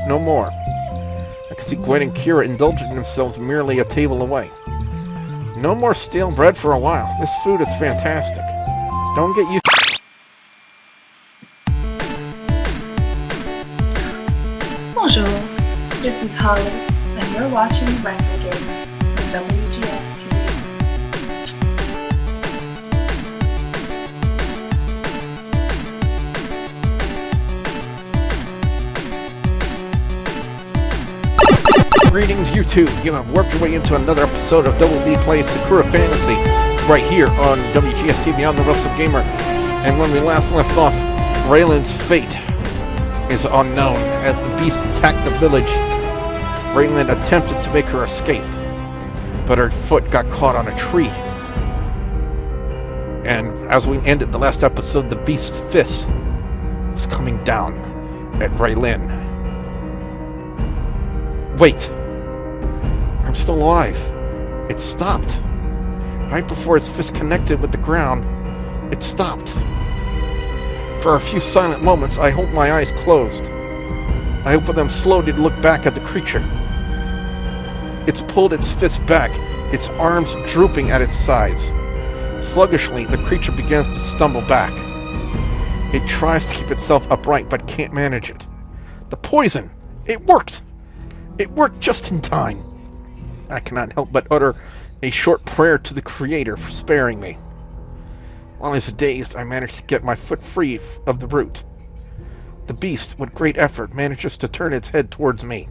no more. I could see Gwen and Kira indulging themselves merely a table away. No more stale bread for a while. This food is fantastic. Don't get used to... Bonjour, this is Holly, and you're watching Wrestlegamer on WGS-TV. Greetings, YouTube. You have worked your way into another episode of WB Plays Sakura Fantasy right here on WGS-TV on the Wrestlegamer. And when we last left off, Raelin's fate is unknown. As the beast attacked the village, Raelin attempted to make her escape, but her foot got caught on a tree. And as we ended the last episode, the beast's fist was coming down at Raelin. Wait! I'm still alive. It stopped. Right before its fist connected with the ground, it stopped. For a few silent moments, I held my eyes closed. I opened them slowly to look back at the creature. It's pulled its fist back, its arms drooping at its sides. Sluggishly, the creature begins to stumble back. It tries to keep itself upright, but can't manage it. The poison! It worked! It worked just in time. I cannot help but utter a short prayer to the Creator for sparing me. While I was dazed, I managed to get my foot free of the root. The beast, with great effort, manages to turn its head towards me.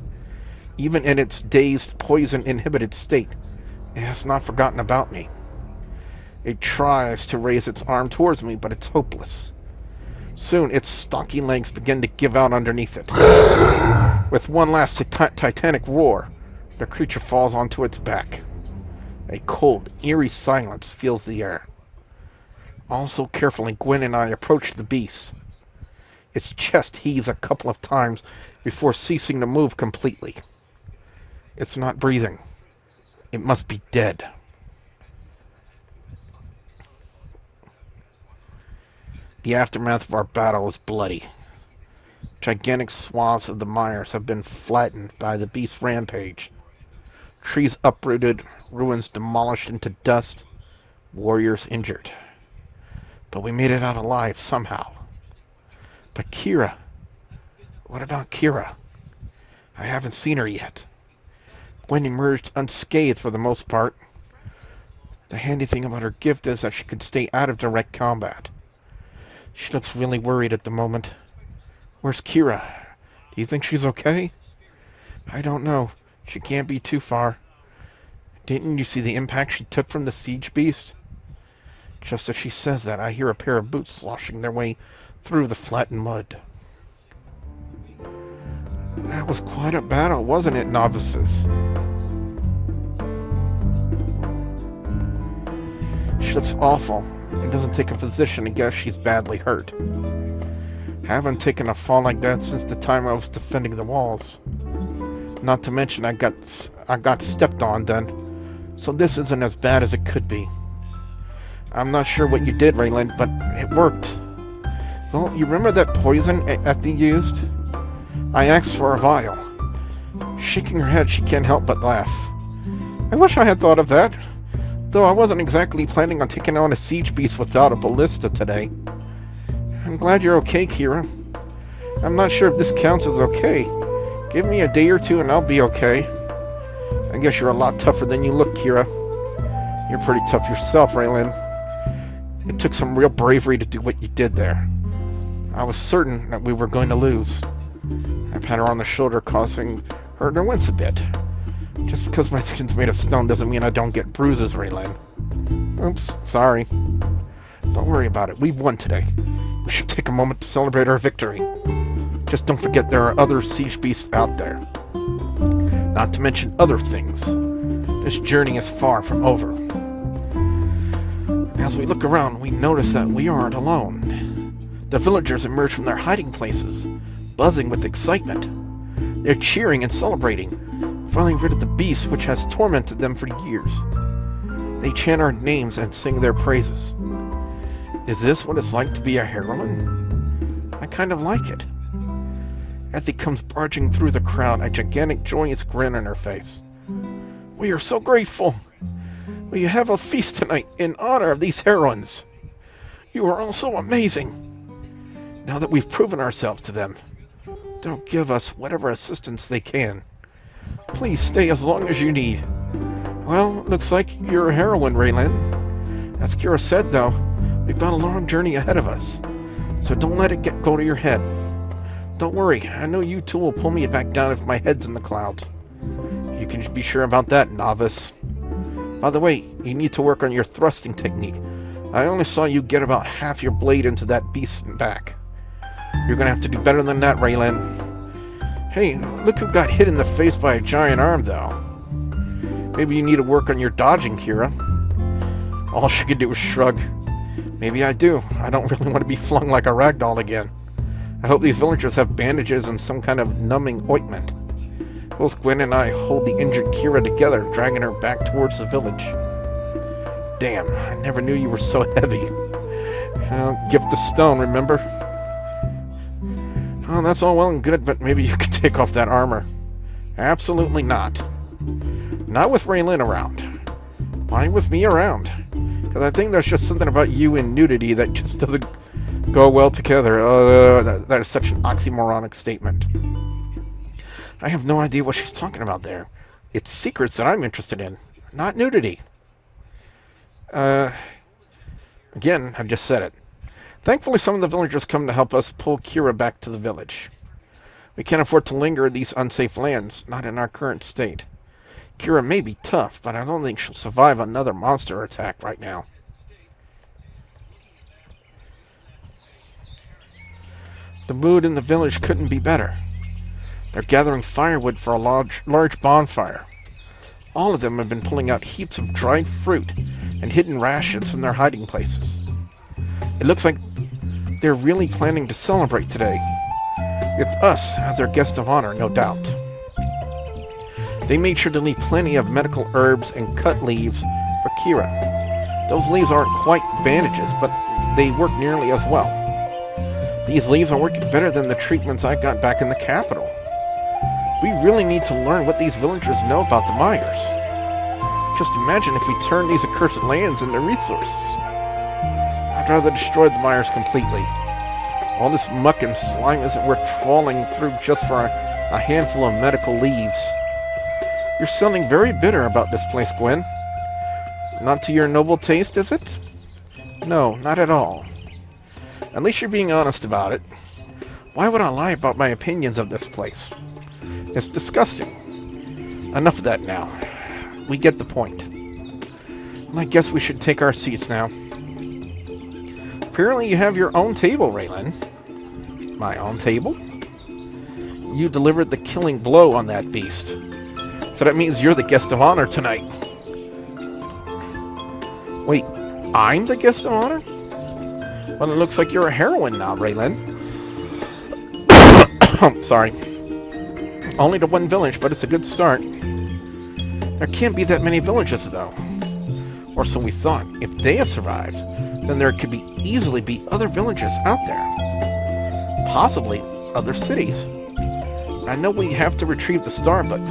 Even in its dazed, poison-inhibited state, it has not forgotten about me. It tries to raise its arm towards me, but it's hopeless. Soon, its stocky legs begin to give out underneath it. With one last titanic roar, the creature falls onto its back. A cold, eerie silence fills the air. All so carefully, Gwen and I approach the beast. Its chest heaves a couple of times before ceasing to move completely. It's not breathing. It must be dead. The aftermath of our battle is bloody. Gigantic swaths of the mires have been flattened by the beast's rampage. Trees uprooted, ruins demolished into dust, warriors injured. But we made it out alive somehow. But Kira... What about Kira? I haven't seen her yet. Gwen emerged unscathed for the most part. The handy thing about her gift is that she can stay out of direct combat. She looks really worried at the moment. Where's Kira? Do you think she's okay? I don't know. She can't be too far. Didn't you see the impact she took from the siege beast? Just as she says that, I hear a pair of boots sloshing their way through the flattened mud. That was quite a battle, wasn't it, novices? She looks awful and doesn't take a physician to guess she's badly hurt. Haven't taken a fall like that since the time I was defending the walls. Not to mention I got stepped on then, so this isn't as bad as it could be. I'm not sure what you did, Raelin, but it worked. Well, you remember that poison Ethy used? I asked for a vial. Shaking her head, she can't help but laugh. I wish I had thought of that, though I wasn't exactly planning on taking on a siege beast without a ballista today. I'm glad you're okay, Kira. I'm not sure if this counts as okay. Give me a day or two and I'll be okay. I guess you're a lot tougher than you look, Kira. You're pretty tough yourself, Raelin. It took some real bravery to do what you did there. I was certain that we were going to lose. I pat her on the shoulder, causing her to wince a bit. Just because my skin's made of stone doesn't mean I don't get bruises, Raelin. Oops, sorry. Don't worry about it. We won today. We should take a moment to celebrate our victory. Just don't forget there are other siege beasts out there. Not to mention other things. This journey is far from over. As we look around, we notice that we aren't alone. The villagers emerge from their hiding places, buzzing with excitement. They're cheering and celebrating, finally rid of the beast which has tormented them for years. They chant our names and sing their praises. Is this what it's like to be a heroine? I kind of like it. Ethy comes barging through the crowd, a gigantic joyous grin on her face. We are so grateful. We have a feast tonight in honor of these heroines. You are all so amazing. Now that we've proven ourselves to them, they'll give us whatever assistance they can. Please stay as long as you need. Well, looks like you're a heroine, Raelin. As Kira said, though, we've got a long journey ahead of us, so don't let it go to your head. Don't worry, I know you two will pull me back down if my head's in the clouds. You can be sure about that, novice. By the way, you need to work on your thrusting technique. I only saw you get about half your blade into that beast's back. You're gonna have to do better than that, Raelin. Hey, look who got hit in the face by a giant arm, though. Maybe you need to work on your dodging, Kira. All she could do was shrug. Maybe I do. I don't really want to be flung like a ragdoll again. I hope these villagers have bandages and some kind of numbing ointment. Both Gwen and I hold the injured Kira together, dragging her back towards the village. Damn, I never knew you were so heavy. Gift of stone, remember? Oh, that's all well and good, but maybe you could take off that armor. Absolutely not. Not with Raelin around. Why with me around? Because I think there's just something about you and nudity that just doesn't go well together. That is such an oxymoronic statement. I have no idea what she's talking about there. It's secrets that I'm interested in, not nudity. Again, I just said it. Thankfully, some of the villagers come to help us pull Kira back to the village. We can't afford to linger in these unsafe lands, not in our current state. Kira may be tough, but I don't think she'll survive another monster attack right now. The mood in the village couldn't be better. They're gathering firewood for a large bonfire. All of them have been pulling out heaps of dried fruit and hidden rations from their hiding places. It looks like they're really planning to celebrate today. With us as their guest of honor, no doubt. They made sure to leave plenty of medical herbs and cut leaves for Kira. Those leaves aren't quite bandages, but they work nearly as well. These leaves are working better than the treatments I got back in the capital. We really need to learn what these villagers know about the Myers. Just imagine if we turn these accursed lands into resources. I'd rather destroy the Myers completely. All this muck and slime isn't worth trawling through just for a handful of medical leaves. You're sounding very bitter about this place, Gwen. Not to your noble taste, is it? No, not at all. At least you're being honest about it. Why would I lie about my opinions of this place? It's disgusting. Enough of that now. We get the point. I guess we should take our seats now. Apparently you have your own table, Raelin. My own table? You delivered the killing blow on that beast. So that means you're the guest of honor tonight. Wait, I'm the guest of honor? Well, it looks like you're a heroine now, Raelin. Sorry. Only to one village, but it's a good start. There can't be that many villages, though. Or so we thought. If they have survived, then there could easily be other villages out there. Possibly other cities. I know we have to retrieve the star, but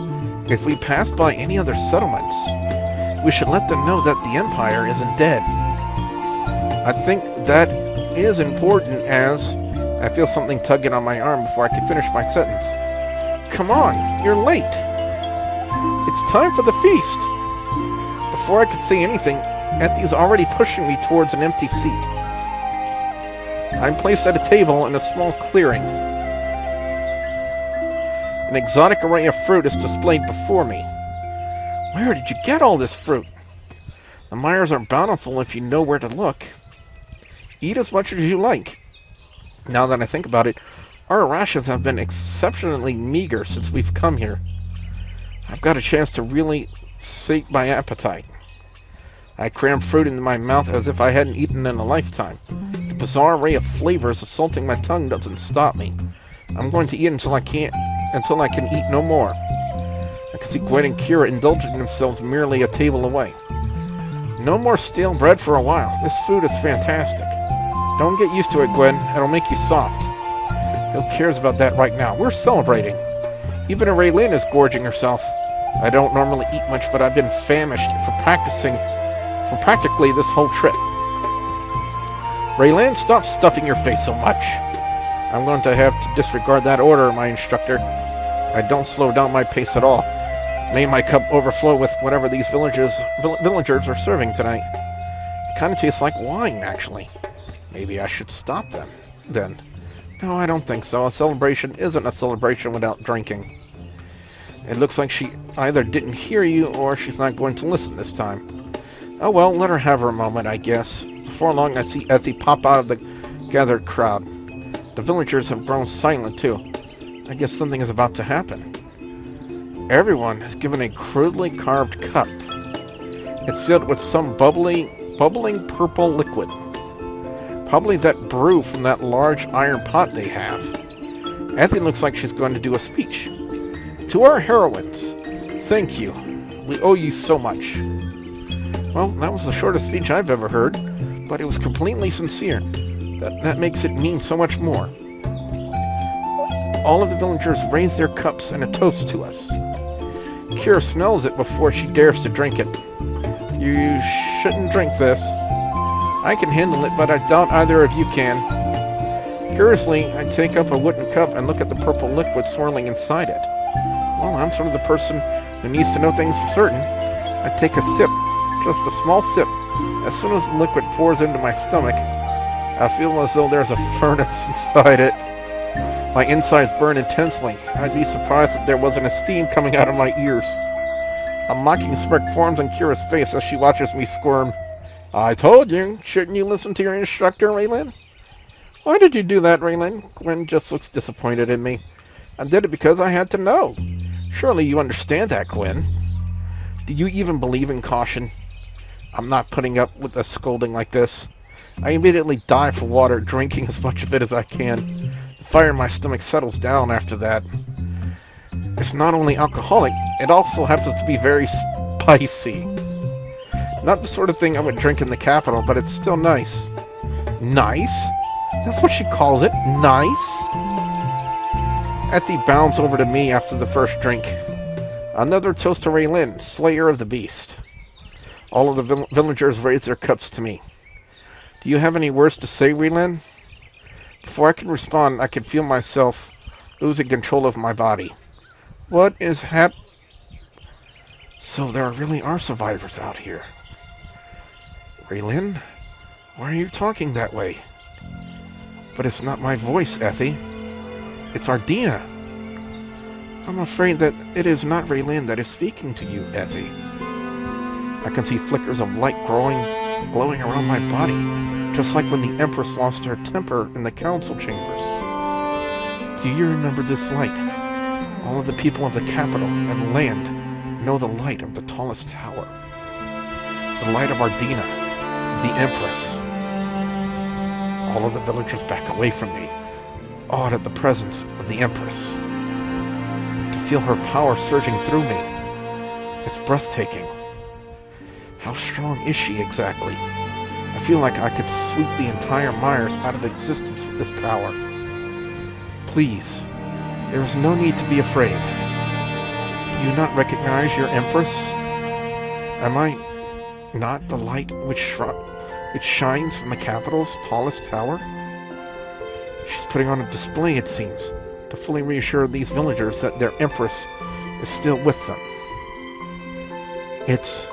if we pass by any other settlements, we should let them know that the Empire isn't dead. I think that is important, as I feel something tugging on my arm before I can finish my sentence. Come on, you're late. It's time for the feast. Before I could say anything, Ethy's already pushing me towards an empty seat. I'm placed at a table in a small clearing. An exotic array of fruit is displayed before me. Where did you get all this fruit? The Myers are bountiful if you know where to look. Eat as much as you like. Now that I think about it, our rations have been exceptionally meager since we've come here. I've got a chance to really sate my appetite. I cram fruit into my mouth as if I hadn't eaten in a lifetime. The bizarre array of flavors assaulting my tongue doesn't stop me. I'm going to eat until I can eat no more. I can see Gwen and Kira indulging themselves merely a table away. No more stale bread for a while. This food is fantastic. Don't get used to it, Gwen. It'll make you soft. Who cares about that right now? We're celebrating. Even Raelin is gorging herself. I don't normally eat much, but I've been famished for practically this whole trip. Raelin, stop stuffing your face so much. I'm going to have to disregard that order, my instructor. I don't slow down my pace at all. May my cup overflow with whatever these villagers are serving tonight. It kind of tastes like wine, actually. Maybe I should stop them, then. No, I don't think so. A celebration isn't a celebration without drinking. It looks like she either didn't hear you or she's not going to listen this time. Oh well, let her have her moment, I guess. Before long, I see Ethy pop out of the gathered crowd. The villagers have grown silent, too. I guess something is about to happen. Everyone is given a crudely carved cup. It's filled with some bubbling purple liquid. Probably that brew from that large iron pot they have. Ethy looks like she's going to do a speech. To our heroines, thank you. We owe you so much. Well, that was the shortest speech I've ever heard, but it was completely sincere. That makes it mean so much more. All of the villagers raise their cups in a toast to us. Kira smells it before she dares to drink it. You shouldn't drink this. I can handle it, but I doubt either of you can. Curiously, I take up a wooden cup and look at the purple liquid swirling inside it. Well, I'm sort of the person who needs to know things for certain. I take a sip, just a small sip. As soon as the liquid pours into my stomach, I feel as though there's a furnace inside it. My insides burn intensely. I'd be surprised if there wasn't a steam coming out of my ears. A mocking smirk forms on Kira's face as she watches me squirm. I told you, shouldn't you listen to your instructor, Raelin? Why did you do that, Raelin? Gwen just looks disappointed in me. I did it because I had to know. Surely you understand that, Gwen. Do you even believe in caution? I'm not putting up with a scolding like this. I immediately dive for water, drinking as much of it as I can. The fire in my stomach settles down after that. It's not only alcoholic, it also happens to be very spicy. Not the sort of thing I would drink in the capital, but it's still nice. Nice? That's what she calls it, nice? Ethy bounds over to me after the first drink. Another toast to Raelin, slayer of the beast. All of the villagers raise their cups to me. Do you have any words to say, Raelin? Before I can respond, I can feel myself losing control of my body. What is So there really are survivors out here. Raelin, why are you talking that way? But it's not my voice, Ethy. It's Ardina. I'm afraid that it is not Raelin that is speaking to you, Ethy. I can see flickers of light glowing around my body, just like when the Empress lost her temper in the council chambers. Do you remember this light? All of the people of the capital and land know the light of the tallest tower. The light of Ardina, the Empress. All of the villagers back away from me, awed at the presence of the Empress. To feel her power surging through me, it's breathtaking. How strong is she exactly? I feel like I could sweep the entire Myers out of existence with this power. Please, there is no need to be afraid. Do you not recognize your Empress? Am I not the light which shines from the capital's tallest tower? She's putting on a display, it seems, to fully reassure these villagers that their Empress is still with them. It's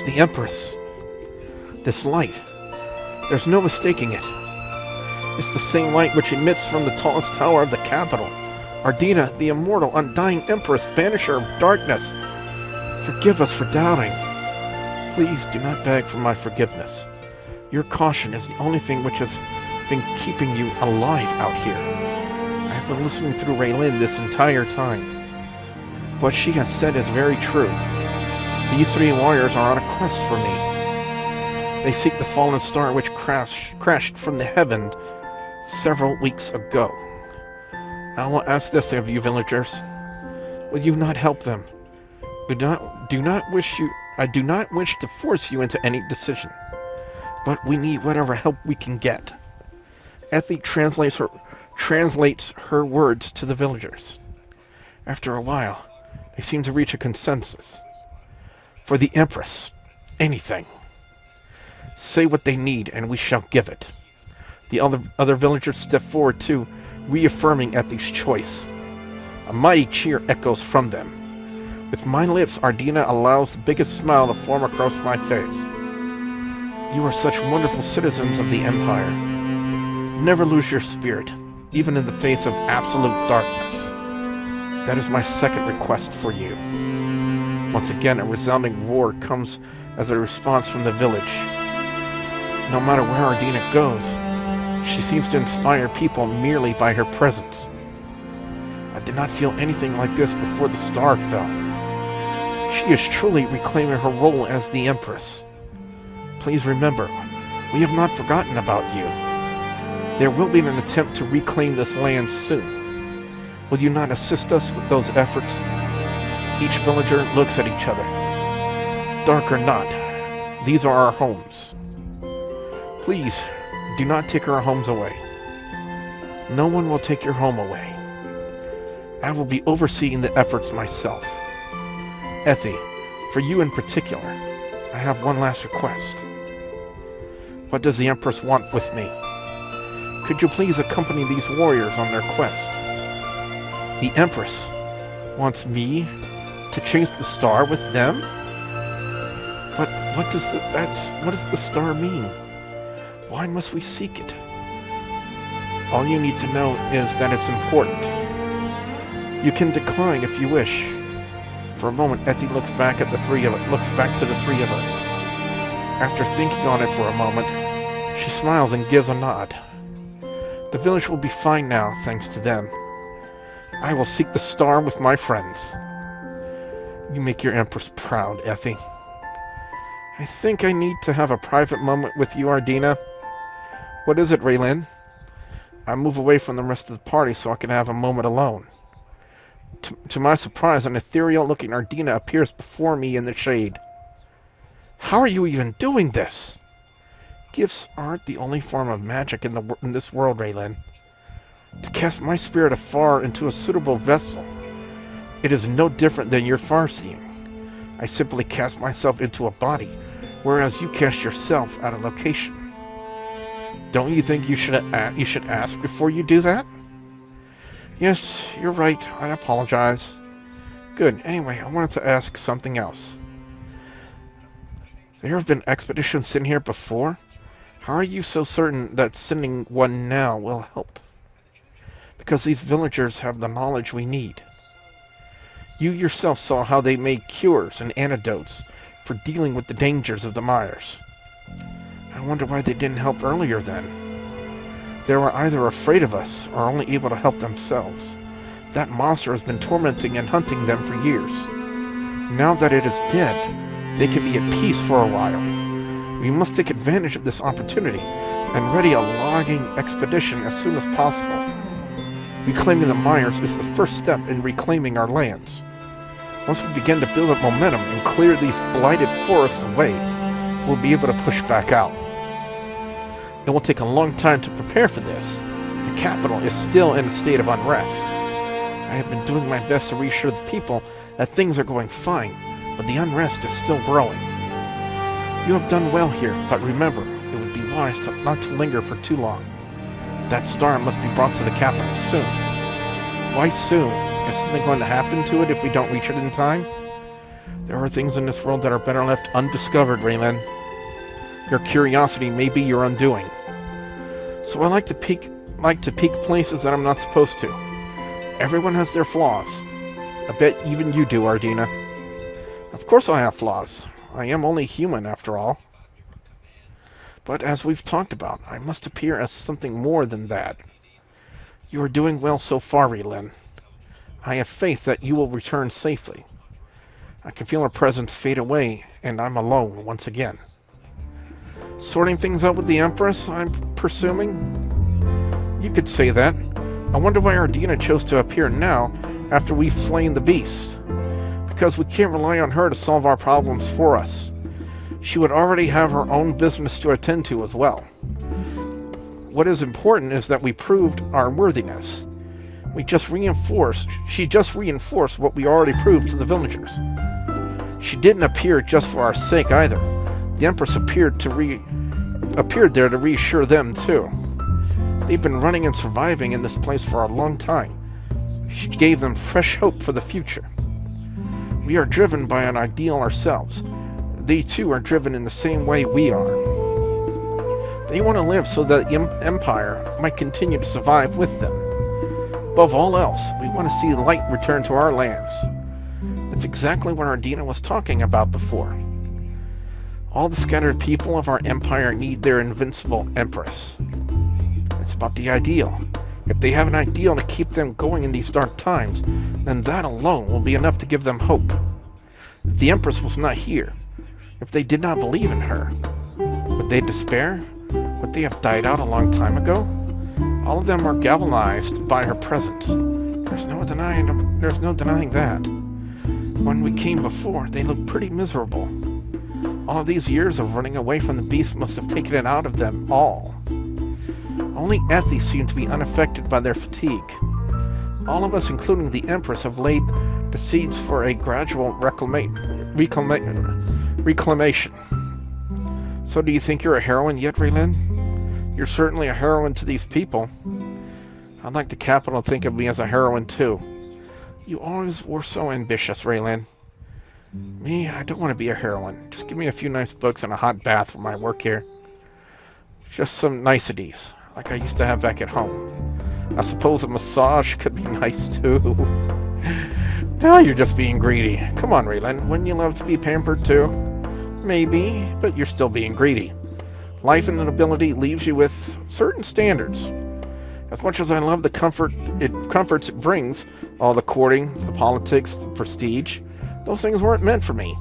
the Empress. This light. There's no mistaking it. It's the same light which emits from the tallest tower of the capital. Ardina, the immortal, undying Empress, banisher of darkness. Forgive us for doubting. Please do not beg for my forgiveness. Your caution is the only thing which has been keeping you alive out here. I have been listening through Raelin this entire time. What she has said is very true. These three warriors are on a quest for me. They seek the fallen star which crashed from the heaven several weeks ago. I will ask this of you villagers. Will you not help them? I do not wish to force you into any decision, but we need whatever help we can get. Ethy translates translates her words to the villagers. After a while, they seem to reach a consensus. For the Empress, anything. Say what they need, and we shall give it. The other villagers step forward too, reaffirming Ethy's choice. A mighty cheer echoes from them. With my lips, Ardina allows the biggest smile to form across my face. You are such wonderful citizens of the Empire. Never lose your spirit, even in the face of absolute darkness. That is my second request for you. Once again, a resounding roar comes as a response from the village. No matter where Ardina goes, she seems to inspire people merely by her presence. I did not feel anything like this before the star fell. She is truly reclaiming her role as the Empress. Please remember, we have not forgotten about you. There will be an attempt to reclaim this land soon. Will you not assist us with those efforts? Each villager looks at each other. Dark or not, these are our homes. Please, do not take our homes away. No one will take your home away. I will be overseeing the efforts myself. Ethy, for you in particular, I have one last request. What does the Empress want with me? Could you please accompany these warriors on their quest? The Empress wants me to chase the star with them? But what does the star mean? Why must we seek it? All you need to know is that it's important. You can decline if you wish. For a moment, Ethy looks back to the three of us. After thinking on it for a moment, she smiles and gives a nod. The village will be fine now, thanks to them. I will seek the star with my friends. You make your Empress proud, Ethy. I think I need to have a private moment with you, Ardina. What is it, Raelin? I move away from the rest of the party so I can have a moment alone. To my surprise, an ethereal-looking Ardina appears before me in the shade. How are you even doing this? Gifts aren't the only form of magic in this world, Raelin. To cast my spirit afar into a suitable vessel, it is no different than your far-seeing. I simply cast myself into a body, whereas you cast yourself at a location. Don't you think you should ask before you do that? Yes, you're right. I apologize. Good. Anyway, I wanted to ask something else. There have been expeditions sent here before. How are you so certain that sending one now will help? Because these villagers have the knowledge we need. You yourself saw how they made cures and antidotes for dealing with the dangers of the mires. I wonder why they didn't help earlier then. They were either afraid of us or only able to help themselves. That monster has been tormenting and hunting them for years. Now that it is dead, they can be at peace for a while. We must take advantage of this opportunity and ready a logging expedition as soon as possible. Reclaiming the mires is the first step in reclaiming our lands. Once we begin to build up momentum and clear these blighted forests away, we'll be able to push back out. It will take a long time to prepare for this. The capital is still in a state of unrest. I have been doing my best to reassure the people that things are going fine, but the unrest is still growing. You have done well here, but remember, it would be wise not to linger for too long. That star must be brought to the capital soon. Why soon? Is something going to happen to it if we don't reach it in time? There are things in this world that are better left undiscovered, Raelin. Your curiosity may be your undoing. So I like to peek places that I'm not supposed to. Everyone has their flaws. I bet even you do, Ardina. Of course I have flaws. I am only human, after all. But as we've talked about, I must appear as something more than that. You are doing well so far, Raelin. I have faith that you will return safely. I can feel her presence fade away, and I'm alone once again. Sorting things out with the Empress, I'm presuming? You could say that. I wonder why Ardina chose to appear now, after we've slain the beast. Because we can't rely on her to solve our problems for us. She would already have her own business to attend to as well. what is important is that we proved our worthiness. She just reinforced what we already proved to the villagers. She didn't appear just for our sake either. The Empress appeared there to reassure them too. They've been running and surviving in this place for a long time. She gave them fresh hope for the future. We are driven by an ideal ourselves. They too are driven in the same way we are. They want to live so that the Empire might continue to survive with them. Above all else, we want to see light return to our lands. That's exactly what Ardina was talking about before. All the scattered people of our empire need their invincible Empress. It's about the ideal. If they have an ideal to keep them going in these dark times, then that alone will be enough to give them hope. If the Empress was not here, if they did not believe in her, would they despair? Would they have died out a long time ago? All of them are galvanized by her presence. There's no denying that. When we came before, they looked pretty miserable. All of these years of running away from the beast must have taken it out of them all. Only Ethy seemed to be unaffected by their fatigue. All of us, including the Empress, have laid the seeds for a gradual reclamation. So do you think you're a heroine yet, Raelin? You're certainly a heroine to these people. I'd like the capital to think of me as a heroine too. You always were so ambitious, Raelin. Me, I don't want to be a heroine. Just give me a few nice books and a hot bath for my work here. Just some niceties, like I used to have back at home. I suppose a massage could be nice too. Now you're just being greedy. Come on, Raelin, wouldn't you love to be pampered too? Maybe, but you're still being greedy. Life and nobility leaves you with certain standards. As much as I love the comforts it brings, all the courting, the politics, the prestige, those things weren't meant for me.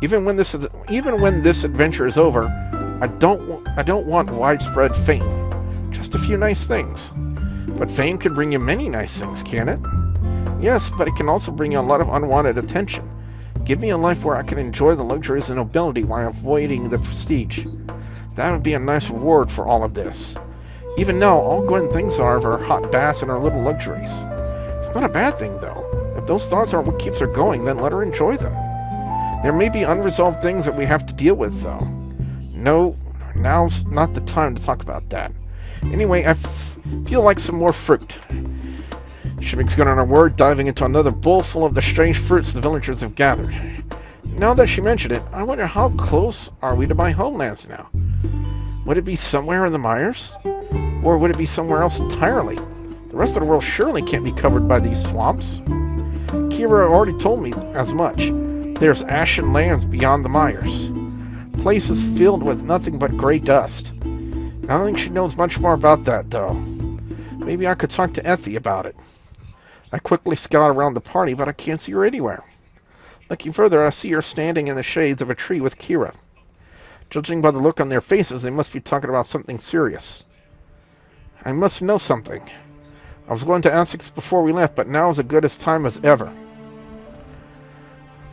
Even when this adventure is over, I don't want widespread fame. Just a few nice things. But fame can bring you many nice things, can it? Yes, but it can also bring you a lot of unwanted attention. Give me a life where I can enjoy the luxuries and nobility while avoiding the prestige. That would be a nice reward for all of this. Even now, all Gwen thinks of are hot baths and her little luxuries. It's not a bad thing, though. If those thoughts are what keeps her going, then let her enjoy them. There may be unresolved things that we have to deal with, though. No, now's not the time to talk about that. Anyway, I feel like some more fruit. She makes good on her word, diving into another bowl full of the strange fruits the villagers have gathered. Now that she mentioned it, I wonder how close are we to my homelands now? Would it be somewhere in the mires? Or would it be somewhere else entirely? The rest of the world surely can't be covered by these swamps. Kira already told me as much. There's ashen lands beyond the mires. Places filled with nothing but gray dust. I don't think she knows much more about that, though. Maybe I could talk to Ethy about it. I quickly scout around the party, but I can't see her anywhere. Looking further, I see her standing in the shades of a tree with Kira. Judging by the look on their faces, they must be talking about something serious. I must know something. I was going to ask this before we left, but now is as good a time as ever.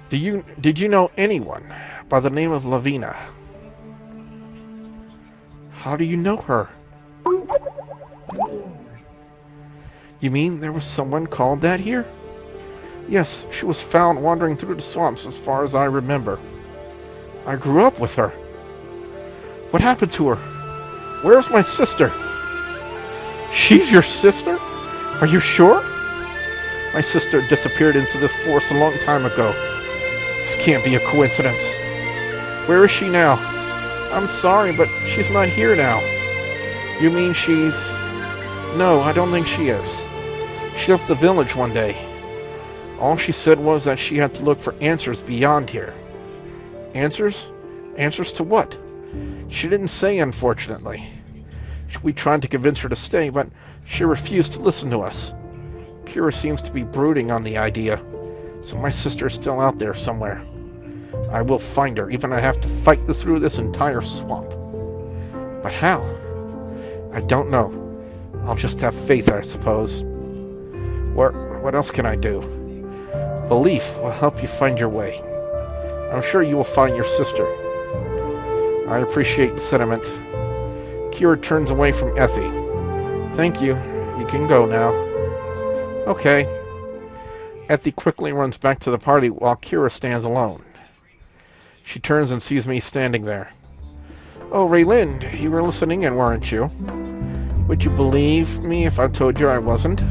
Did you know anyone by the name of Lavina? How do you know her? You mean there was someone called that here? Yes, she was found wandering through the swamps as far as I remember. I grew up with her. What happened to her? Where's my sister? She's your sister? Are you sure? My sister disappeared into this forest a long time ago. This can't be a coincidence. Where is she now? I'm sorry, but she's not here now. You mean she's... No, I don't think she is. She left the village one day. All she said was that she had to look for answers beyond here. Answers? Answers to what? She didn't say, unfortunately. We tried to convince her to stay, but she refused to listen to us. Kira seems to be brooding on the idea, so my sister is still out there somewhere. I will find her, even if I have to fight through this entire swamp. But how? I don't know. I'll just have faith, I suppose. What else can I do? Belief will help you find your way. I'm sure you will find your sister. I appreciate the sentiment. Kira turns away from Effie. Thank you. You can go now. Okay. Effie quickly runs back to the party while Kira stands alone. She turns and sees me standing there. Oh, Raelin, you were listening in, weren't you? Would you believe me if I told you I wasn't?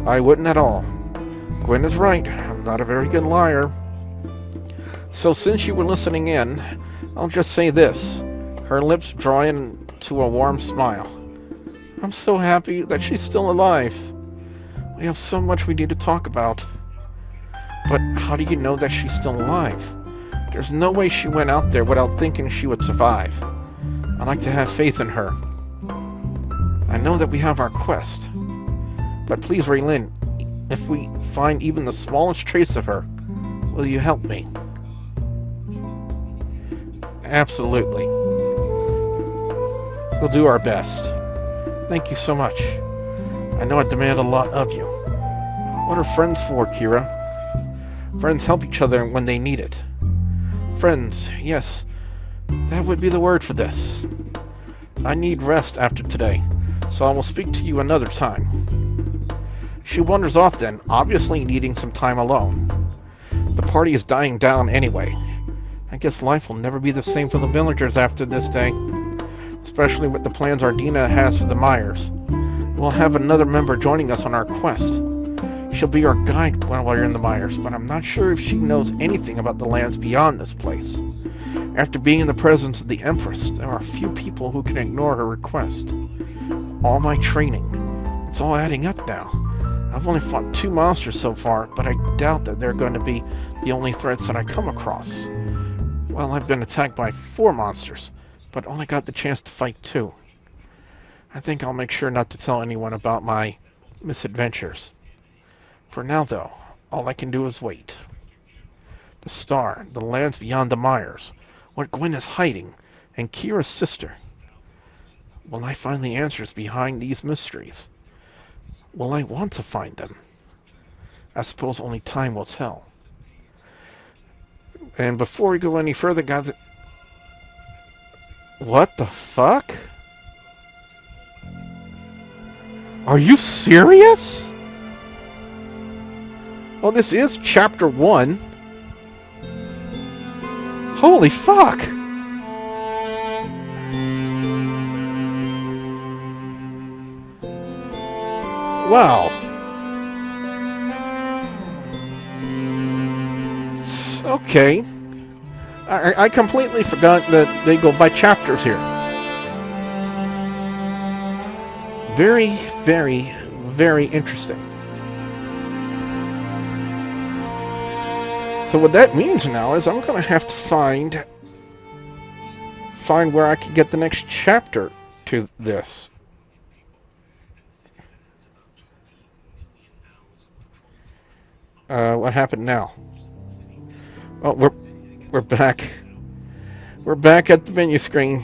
I wouldn't at all. Gwen is right. I'm not a very good liar. So since you were listening in, I'll just say this. Her lips draw into a warm smile. I'm so happy that she's still alive. We have so much we need to talk about. But how do you know that she's still alive? There's no way she went out there without thinking she would survive. I like to have faith in her. I know that we have our quest. But please, Raelin, if we find even the smallest trace of her, will you help me? Absolutely. We'll do our best. Thank you so much. I know I demand a lot of you. What are friends for, Kira? Friends help each other when they need it. Friends, yes, that would be the word for this. I need rest after today, so I will speak to you another time. She wanders off then, obviously needing some time alone. The party is dying down anyway. I guess life will never be the same for the villagers after this day, especially with the plans Ardina has for the Myers. We'll have another member joining us on our quest. She'll be our guide while we're in the Myers, but I'm not sure if she knows anything about the lands beyond this place. After being in the presence of the Empress, there are few people who can ignore her request. All my training, it's all adding up now. I've only fought 2 monsters so far, but I doubt that they're going to be the only threats that I come across. Well, I've been attacked by 4 monsters, but only got the chance to fight 2. I think I'll make sure not to tell anyone about my misadventures. For now, though, all I can do is wait. The star, the lands beyond the Myers, what Gwen is hiding, and Kira's sister. Will I find the answers behind these mysteries? Will I want to find them? I suppose only time will tell. And before we go any further, guys... What the fuck? Are you serious? Oh, this is Chapter 1. Holy fuck! Wow. Okay. I completely forgot that they go by chapters here. Very, very, very interesting. So what that means now is I'm going to have to find where I can get the next chapter to this. What happened now? Oh, we're back. We're back at the menu screen.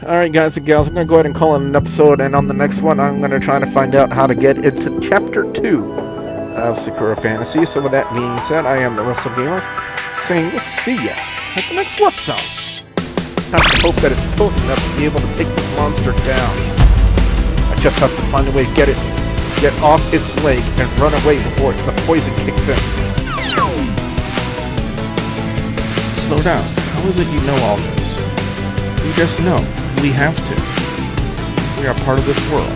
Alright, guys and gals, I'm going to go ahead and call it an episode, and on the next one, I'm going to try to find out how to get into Chapter 2 of Sakura Fantasy. So with that being said, I am the Wrestlegamer, saying we'll see ya at the next warp zone. I have to hope that it's potent enough to be able to take this monster down. I just have to find a way to get off its leg and run away before the poison kicks in. Slow down. How is it you know all this? You just know. We have to. We are part of this world.